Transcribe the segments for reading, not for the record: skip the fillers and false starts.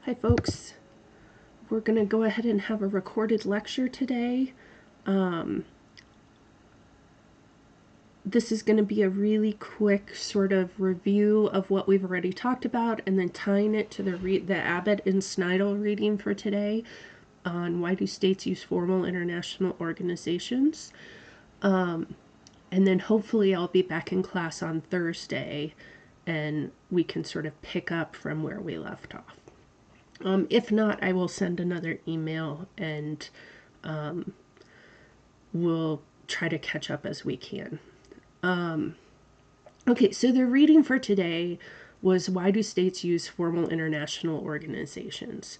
Hi folks, we're going to go ahead and have a recorded lecture today. This is going to be a really quick sort of review of what we've already talked about and then tying it to the Abbott and Snidel reading for today on why do states use formal international organizations. And then hopefully I'll be back in class on Thursday and we can sort of pick up from where we left off. If not, I will send another email and we'll try to catch up as we can. Okay, so the reading for today was why do states use formal international organizations?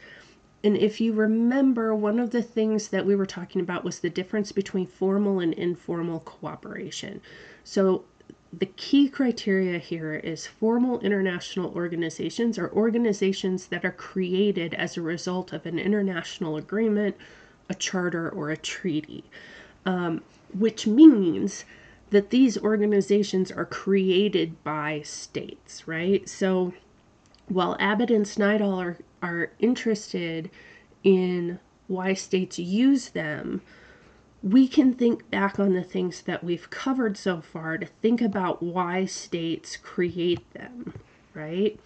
And if you remember, one of the things that we were talking about was the difference between formal and informal cooperation. So the key criteria here is formal international organizations are organizations that are created as a result of an international agreement, a charter, or a treaty, which means that these organizations are created by states, right? So while Abbott and Snidel are interested in why states use them, we can think back on the things that we've covered so far to think about why states create them, right?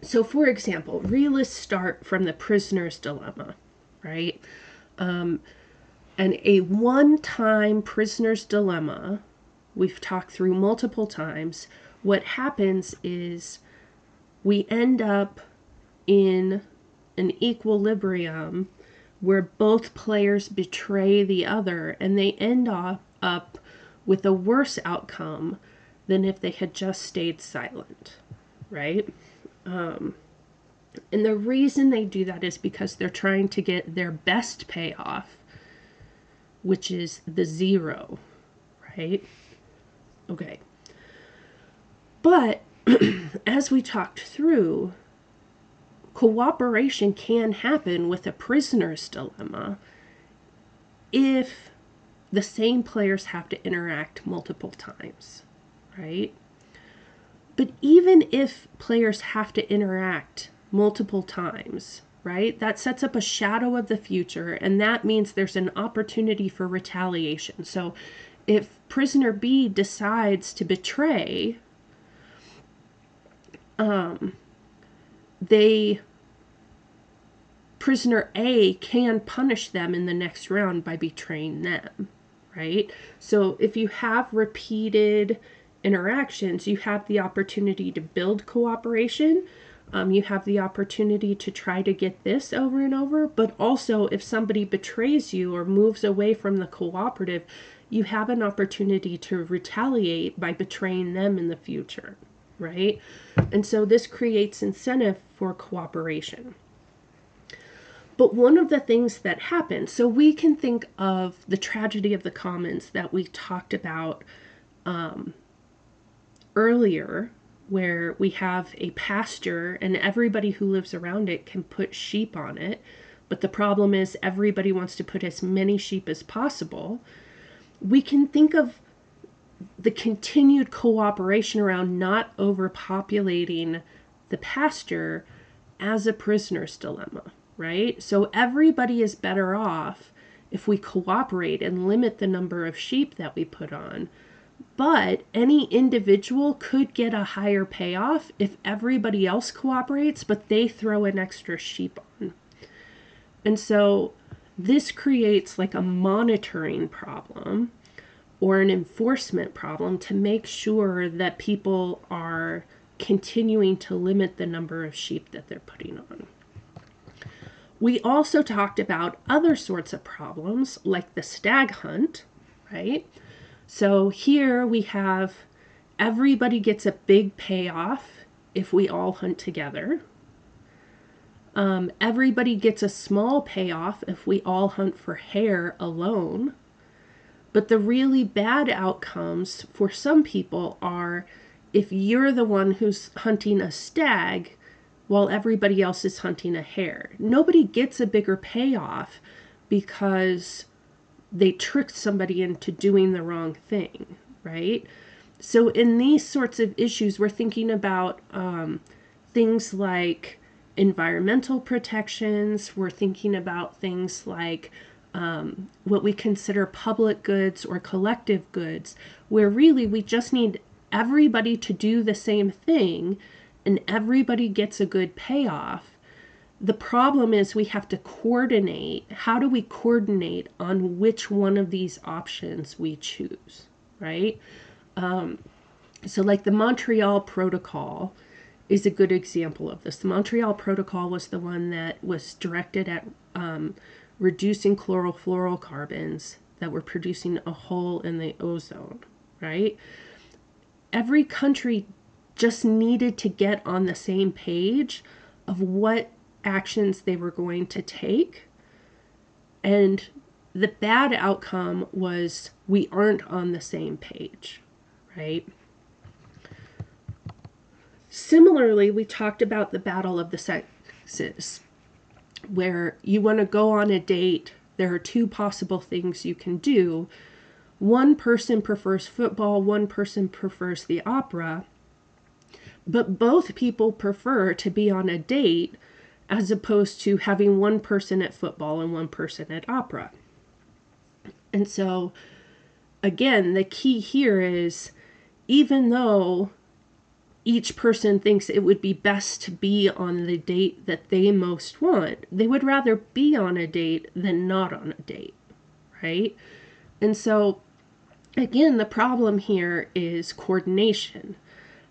So for example, realists start from the prisoner's dilemma, right? And a one-time prisoner's dilemma, we've talked through multiple times, what happens is we end up in an equilibrium where both players betray the other and they end up with a worse outcome than if they had just stayed silent, right? And the reason they do that is because they're trying to get their best payoff, which is the zero, right? Okay. But as we talked through, cooperation can happen with a prisoner's dilemma if the same players have to interact multiple times, right? But even if players have to interact multiple times, right, that sets up a shadow of the future, and that means there's an opportunity for retaliation. So if prisoner B decides to betray, prisoner A can punish them in the next round by betraying them, right? So if you have repeated interactions, you have the opportunity to build cooperation. You have the opportunity to try to get this over and over, but also if somebody betrays you or moves away from the cooperative, you have an opportunity to retaliate by betraying them in the future, right? And so this creates incentive for cooperation. But one of the things that happens, so we can think of the tragedy of the commons that we talked about earlier, where we have a pasture and everybody who lives around it can put sheep on it. But the problem is everybody wants to put as many sheep as possible. We can think of the continued cooperation around not overpopulating the pasture as a prisoner's dilemma, right? So everybody is better off if we cooperate and limit the number of sheep that we put on. But any individual could get a higher payoff if everybody else cooperates, but they throw an extra sheep on. And so this creates like a monitoring problem or an enforcement problem to make sure that people are continuing to limit the number of sheep that they're putting on. We also talked about other sorts of problems like the stag hunt, right? So here we have everybody gets a big payoff if we all hunt together. Everybody gets a small payoff if we all hunt for hare alone. But the really bad outcomes for some people are if you're the one who's hunting a stag while everybody else is hunting a hare. Nobody gets a bigger payoff because they tricked somebody into doing the wrong thing, right? So in these sorts of issues, we're thinking about things like environmental protections. We're thinking about things like what we consider public goods or collective goods, where really we just need everybody to do the same thing and everybody gets a good payoff. The problem is we have to coordinate. How do we coordinate on which one of these options we choose, right? So like the Montreal Protocol is a good example of this. The Montreal Protocol was the one that was directed at reducing chlorofluorocarbons that were producing a hole in the ozone, right? Every country just needed to get on the same page of what actions they were going to take. And the bad outcome was we aren't on the same page, right? Similarly, we talked about the battle of the sexes, where you want to go on a date. There are two possible things you can do. One person prefers football, one person prefers the opera, but both people prefer to be on a date as opposed to having one person at football and one person at opera. And so, again, the key here is, even though each person thinks it would be best to be on the date that they most want, they would rather be on a date than not on a date, right? And so, again, the problem here is coordination.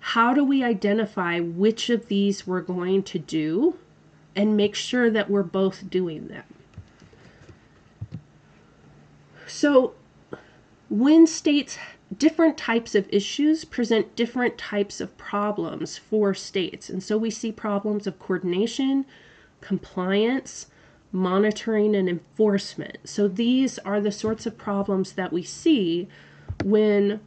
How do we identify which of these we're going to do and make sure that we're both doing them? So when states, different types of issues present different types of problems for states. And so we see problems of coordination, compliance, monitoring, and enforcement. So these are the sorts of problems that we see when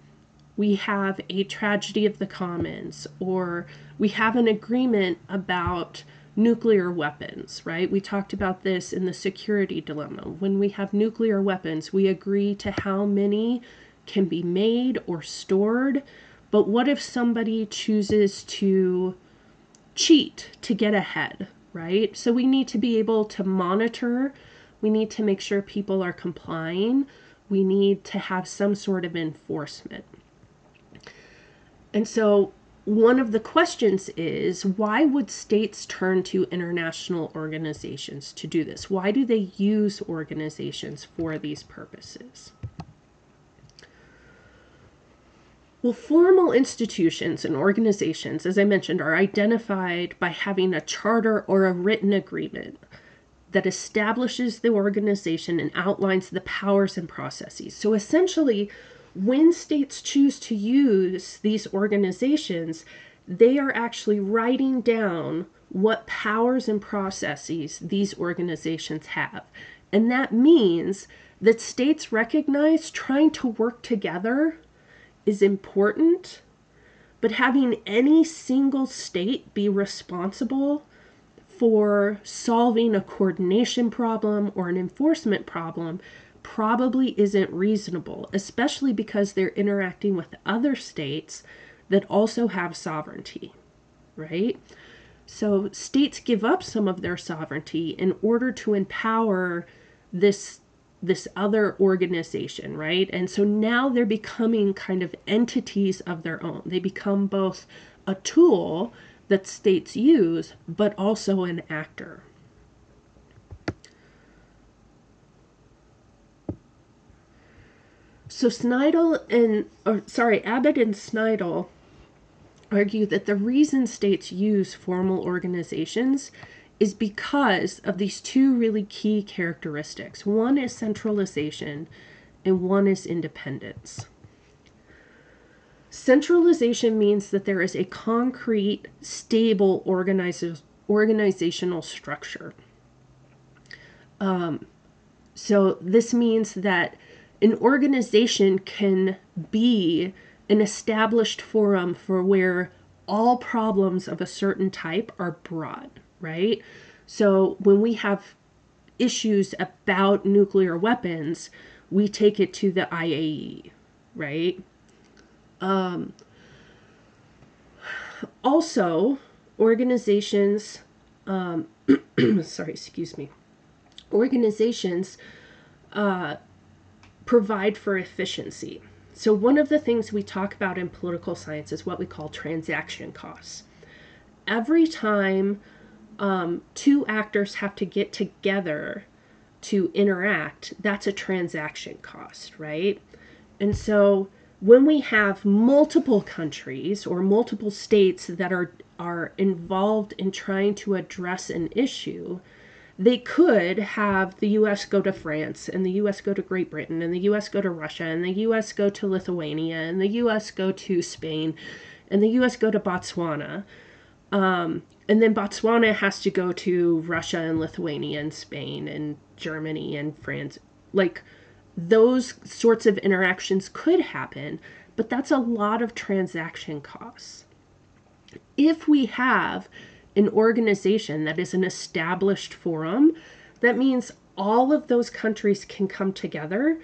we have a tragedy of the commons, or we have an agreement about nuclear weapons, right? We talked about this in the security dilemma. When we have nuclear weapons, we agree to how many can be made or stored. But what if somebody chooses to cheat to get ahead, right? So we need to be able to monitor. We need to make sure people are complying. We need to have some sort of enforcement. And so one of the questions is, why would states turn to international organizations to do this? Why do they use organizations for these purposes? Well, formal institutions and organizations, as I mentioned, are identified by having a charter or a written agreement that establishes the organization and outlines the powers and processes. So essentially, when states choose to use these organizations, they are actually writing down what powers and processes these organizations have. And that means that states recognize trying to work together is important, but having any single state be responsible for solving a coordination problem or an enforcement problem probably isn't reasonable, especially because they're interacting with other states that also have sovereignty, right? So states give up some of their sovereignty in order to empower this other organization, right? And so now they're becoming kind of entities of their own. They become both a tool that states use, but also an actor. So Abbott and Sneidl argue that the reason states use formal organizations is because of these two really key characteristics. One is centralization and one is independence. Centralization means that there is a concrete, stable organizational structure. So this means that an organization can be an established forum for where all problems of a certain type are brought, right? So when we have issues about nuclear weapons, we take it to the IAEA, right? Also, organizations, sorry, excuse me, organizations provide for efficiency. So, one of the things we talk about in political science is what we call transaction costs. Every time two actors have to get together to interact, that's a transaction cost, right? And so, when we have multiple countries or multiple states that are involved in trying to address an issue, they could have the US go to France, and the US go to Great Britain, and the US go to Russia, and the US go to Lithuania, and the US go to Spain, and the US go to Botswana. And then Botswana has to go to Russia and Lithuania and Spain and Germany and France. Like, those sorts of interactions could happen, but that's a lot of transaction costs. If we have an organization that is an established forum, that means all of those countries can come together,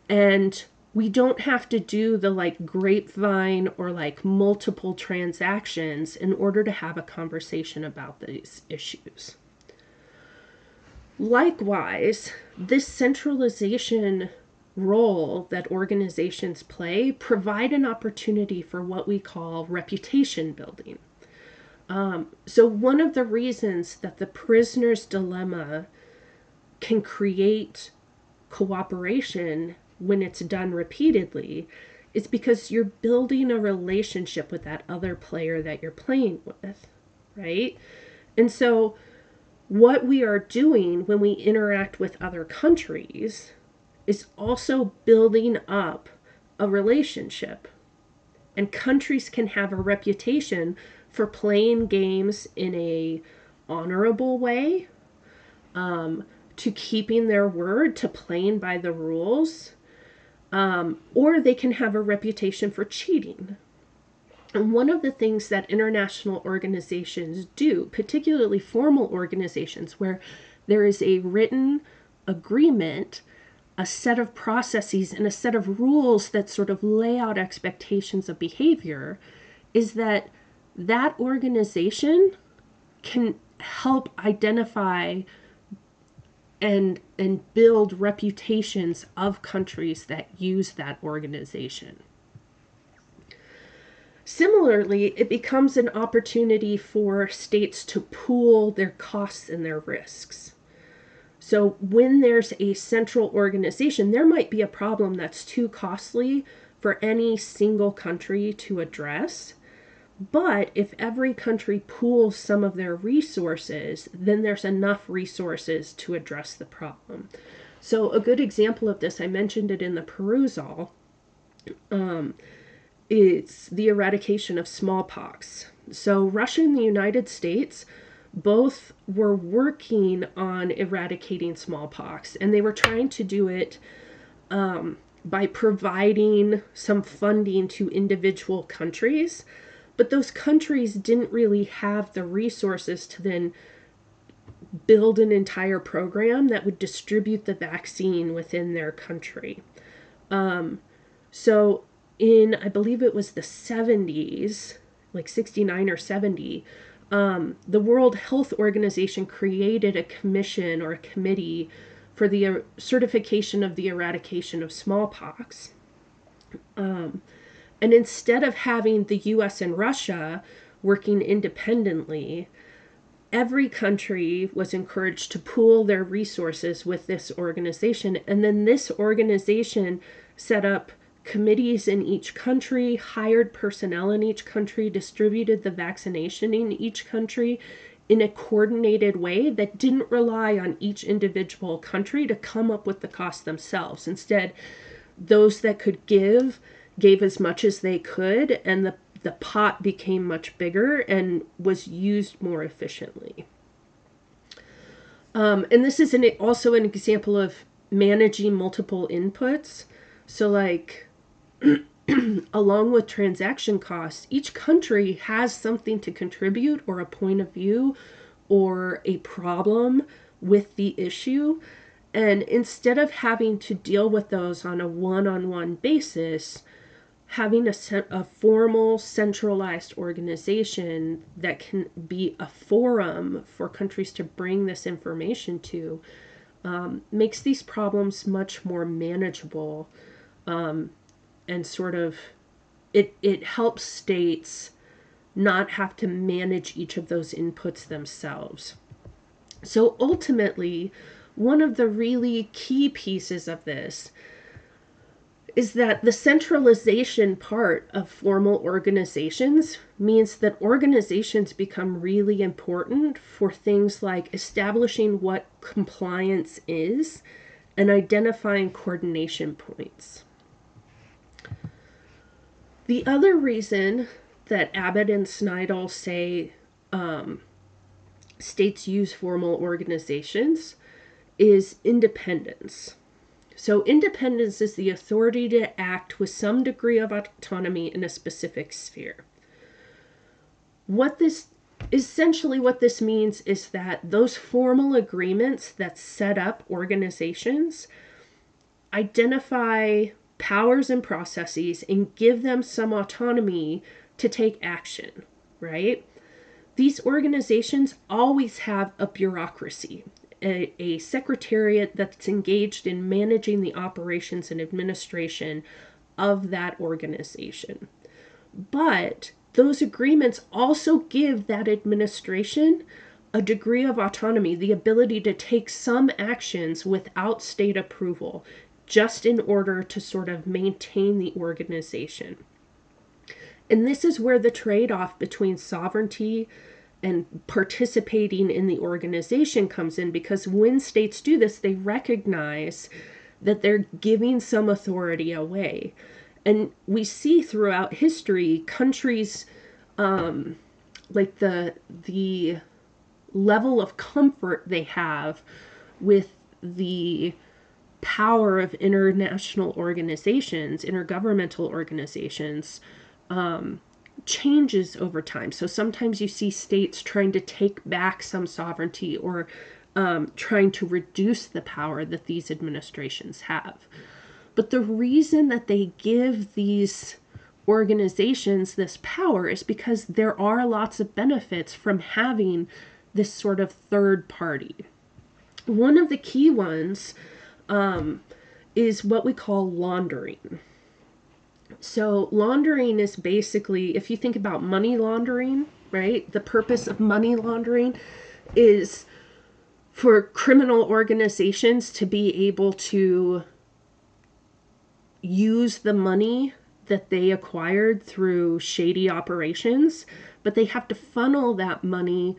and we don't have to do the like grapevine or like multiple transactions in order to have a conversation about these issues. Likewise, this centralization role that organizations play provide an opportunity for what we call reputation building. So one of the reasons that the prisoner's dilemma can create cooperation when it's done repeatedly is because you're building a relationship with that other player that you're playing with, right? And so what we are doing when we interact with other countries is also building up a relationship. And countries can have a reputation for playing games in a honorable way, to keeping their word, to playing by the rules, or they can have a reputation for cheating. And one of the things that international organizations do, particularly formal organizations where there is a written agreement, a set of processes, and a set of rules that sort of lay out expectations of behavior, is that that organization can help identify and build reputations of countries that use that organization. Similarly, it becomes an opportunity for states to pool their costs and their risks. So when there's a central organization, there might be a problem that's too costly for any single country to address. But if every pool pools some of their resources, then there's enough resources to address the problem. So a good example of this, I mentioned it in the perusal, is the eradication of smallpox. So Russia and the United States both were working on eradicating smallpox, and they were trying to do it by providing some funding to individual countries. But those countries didn't really have the resources to then build an entire program that would distribute the vaccine within their country. So in, I believe it was the 70s, like 69 or 70, the World Health Organization created a commission or a committee for the certification of the eradication of smallpox. And instead of having the US and Russia working independently, every country was encouraged to pool their resources with this organization. And then this organization set up committees in each country, hired personnel in each country, distributed the vaccination in each country in a coordinated way that didn't rely on each individual country to come up with the cost themselves. Instead, those that could gave as much as they could, and the pot became much bigger and was used more efficiently. And this is also an example of managing multiple inputs. So like, along with transaction costs, each country has something to contribute, or a point of view, or a problem with the issue. And instead of having to deal with those on a one-on-one basis, having a formal centralized organization that can be a forum for countries to bring this information to makes these problems much more manageable, and sort of it helps states not have to manage each of those inputs themselves. So ultimately, one of the really key pieces of this is that the centralization part of formal organizations means that organizations become really important for things like establishing what compliance is and identifying coordination points. The other reason that Abbott and Snidel say states use formal organizations is independence. So independence is the authority to act with some degree of autonomy in a specific sphere. What this means is that those formal agreements that set up organizations identify powers and processes and give them some autonomy to take action, right? These organizations always have a bureaucracy, a secretariat that's engaged in managing the operations and administration of that organization. But those agreements also give that administration a degree of autonomy, the ability to take some actions without state approval, just in order to sort of maintain the organization. And this is where the trade-off between sovereignty and participating in the organization comes in, because when states do this, they recognize that they're giving some authority away. And we see throughout history countries like the level of comfort they have with the power of international organizations, intergovernmental organizations, changes over time. So sometimes you see states trying to take back some sovereignty, or trying to reduce the power that these administrations have. But the reason that they give these organizations this power is because there are lots of benefits from having this sort of third party. One of the key ones is what we call laundering. So laundering is basically, if you think about money laundering, right? The purpose of money laundering is for criminal organizations to be able to use the money that they acquired through shady operations, but they have to funnel that money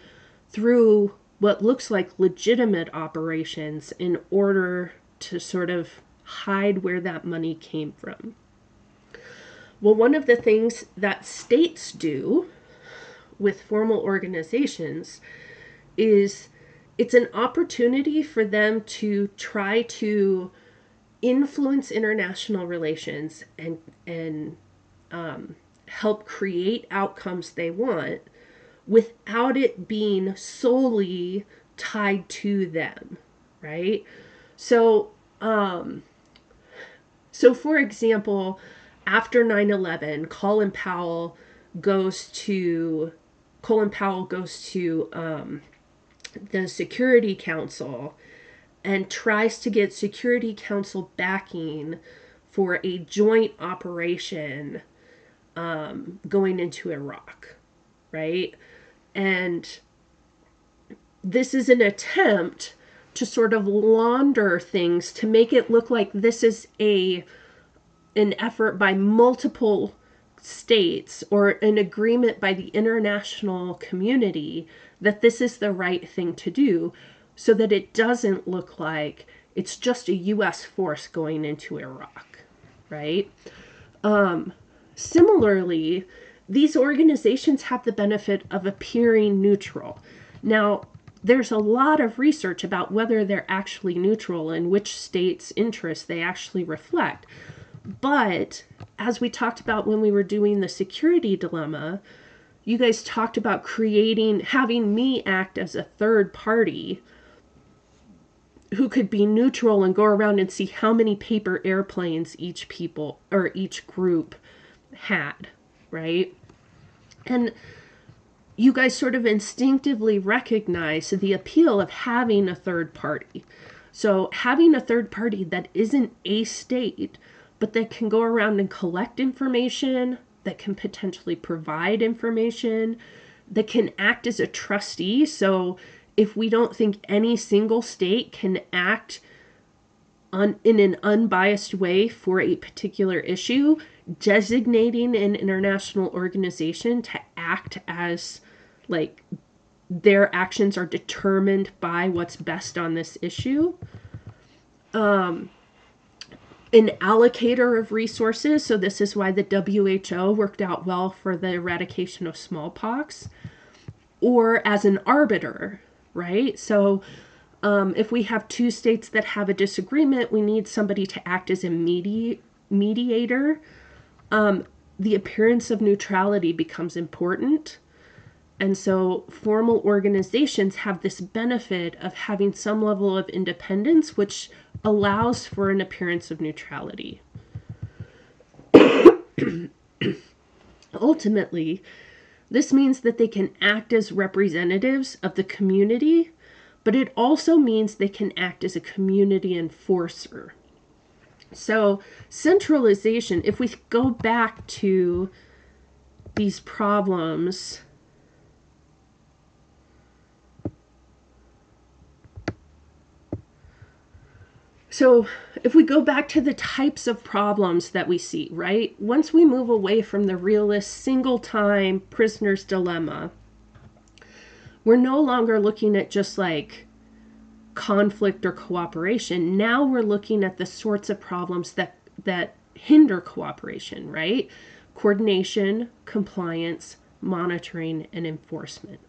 through what looks like legitimate operations in order to sort of hide where that money came from. Well, one of the things that states do with formal organizations is it's an opportunity for them to try to influence international relations and help create outcomes they want without it being solely tied to them, right? So for example, after 9/11, Colin Powell goes to the Security Council and tries to get Security Council backing for a joint operation going into Iraq, right? And this is an attempt to sort of launder things to make it look like this is an effort by multiple states or an agreement by the international community that this is the right thing to do, so that it doesn't look like it's just a U.S. force going into Iraq, right? Similarly, these organizations have the benefit of appearing neutral. Now, there's a lot of research about whether they're actually neutral and which states' interests they actually reflect. But as we talked about when we were doing the security dilemma, you guys talked about having me act as a third party who could be neutral and go around and see how many paper airplanes each group had, right? And you guys sort of instinctively recognize the appeal of having a third party. So having a third party that isn't a state, but that can go around and collect information, that can potentially provide information, that can act as a trustee. So if we don't think any single state can act in an unbiased way for a particular issue, designating an international organization to act as like their actions are determined by what's best on this issue. An allocator of resources. So this is why the WHO worked out well for the eradication of smallpox. Or as an arbiter, right? So if we have two states that have a disagreement, we need somebody to act as a mediator. The appearance of neutrality becomes important. And so formal organizations have this benefit of having some level of independence, which allows for an appearance of neutrality. Ultimately, this means that they can act as representatives of the community, but it also means they can act as a community enforcer. So centralization, if we go back to these problems, so if we go back to the types of problems that we see, right? Once we move away from the realist single-time prisoner's dilemma, we're no longer looking at just like conflict or cooperation. Now we're looking at the sorts of problems that hinder cooperation, right? Coordination, compliance, monitoring, and enforcement.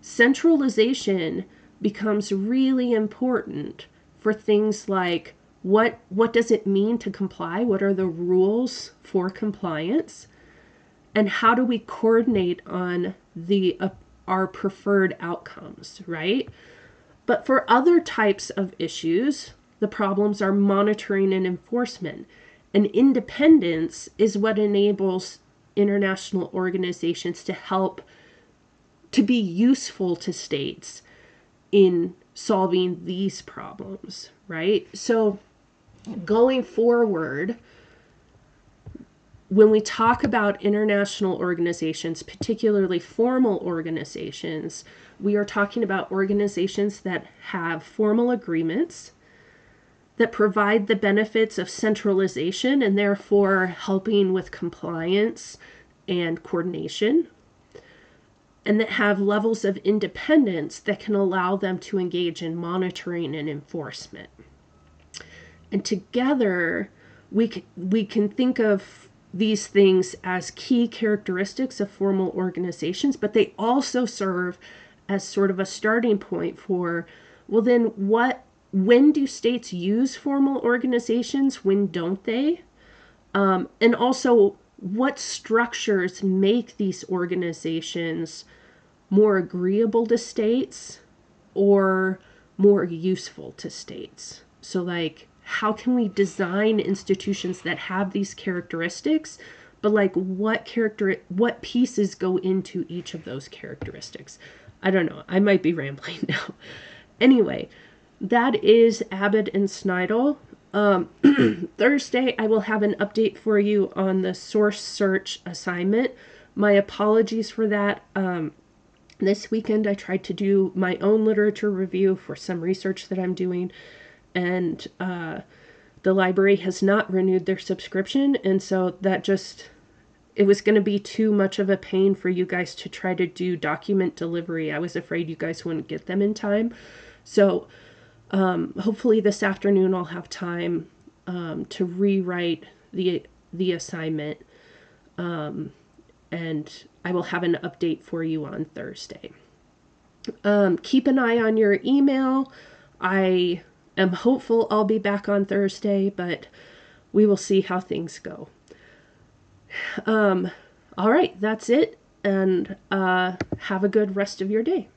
Centralization becomes really important for things like what does it mean to comply? What are the rules for compliance? And how do we coordinate on our preferred outcomes, right? But for other types of issues, the problems are monitoring and enforcement. And independence is what enables international organizations to help to be useful to states in solving these problems, right? So going forward, when we talk about international organizations, particularly formal organizations, we are talking about organizations that have formal agreements that provide the benefits of centralization and therefore helping with compliance and coordination, and that have levels of independence that can allow them to engage in monitoring and enforcement. And together, we can think of these things as key characteristics of formal organizations, but they also serve as sort of a starting point for, well, then when do states use formal organizations? When don't they? And also, what structures make these organizations more agreeable to states or more useful to states? So like, how can we design institutions that have these characteristics, but like what pieces go into each of those characteristics? I don't know. I might be rambling now. Anyway, that is Abbott and Snidel. Thursday, I will have an update for you on the source search assignment. My apologies for that. This weekend, I tried to do my own literature review for some research that I'm doing, and the library has not renewed their subscription, and so it was going to be too much of a pain for you guys to try to do document delivery. I was afraid you guys wouldn't get them in time. So hopefully this afternoon I'll have time to rewrite the assignment, and I will have an update for you on Thursday. Keep an eye on your email. I am hopeful I'll be back on Thursday, but we will see how things go. All right, that's it, and have a good rest of your day.